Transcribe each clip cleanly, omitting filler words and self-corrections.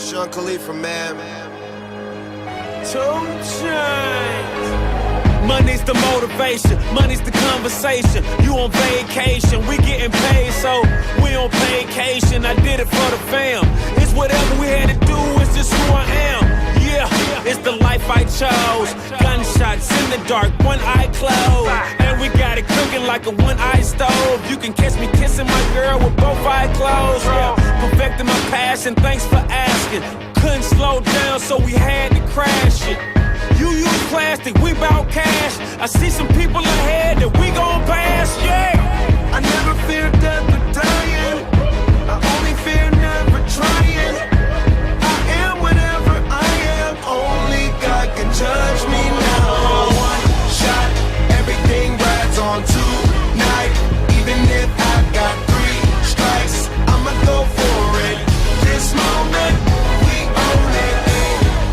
Sean Khalifa, man. 2 Chainz. Money's the motivation, money's the conversation. You on vacation, we getting paid, so we on vacation. I did it for the fam. It's whatever we had to do, it's just who I am. Yeah, it's the life I chose. Gunshots in the dark, one eye closed. And we got it cooking like a one-eye stove. You can catch me kissing my girl with both eyes closed. Yeah, perfecting my passion, thanks for asking. Couldn't slow down, so we had to crash it. You use plastic, we bout cash. I see some people ahead that we gon' pass, yeah. I never fear death or dying. I only fear never trying. I am whatever I am. Only God can judge me now. One shot, everything rides on tonight. Even if I got 3 strikes, I'ma go for it. This moment, we own it.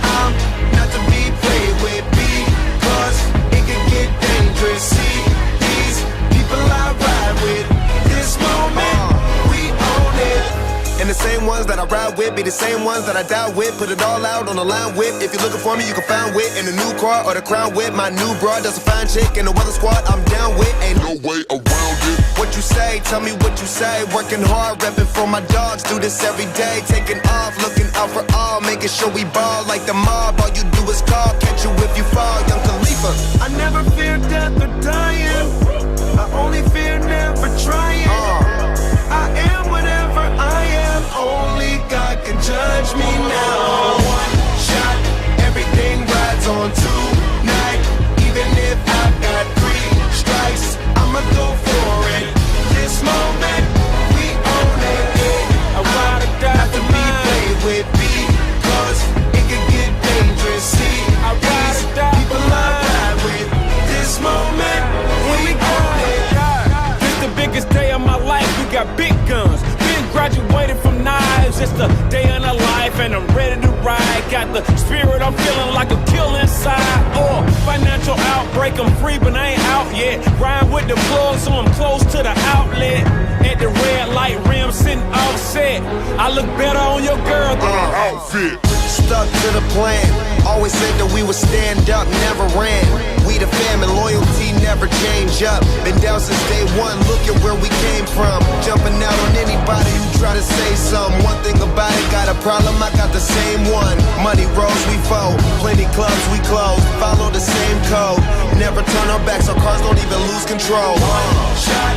I'm not to be played with because it can get dangerous. See these people I ride with. This moment, we own it. And the same ones that I ride with be the same ones that I die with. Put it all out on the line with. If you're looking for me, you can find wit in the new car or the crown with. My new broad does a fine chick in the weather squad. I'm down with. Ain't no way around it. What you say? Tell me what you say. Working hard, repping for my dogs. Do this every day. Taking off, looking out for all. Making sure we ball like the mob. All you do is call. Catch you if you fall. Young Khalifa. I never fear death or dying. I only fear never trying. I am whatever I am. Only God can judge me now. One shot, everything rides on tonight. Even if I got 3 strikes, I'ma go for it. This moment, we own it. I ride or die Not to for be mine. played with because it can get dangerous. See, I ride or die people for I mine. ride with. This moment, we own it. This the biggest day of my life, we got big guns. Been graduated from knives, it's the day of the life and I'm ready to ride. Got the spirit, I'm feeling like a kill inside. Financial outbreak, I'm free but I ain't out yet. Ride with the plug so I'm close to the outlet. At the red light rim sitting offset. I look better on your girl than an outfit. Stuck to the plan. Always said that we would stand up, never ran. We the fam and loyalty never change up. Been down since day one, look at where we came from. Jumping out on anybody who try to say something. One thing about it, got a problem, I got the same one. Money rolls, we fold. Plenty clubs, we close. Follow the same code. Never turn our backs, our cars don't even lose control. Shot,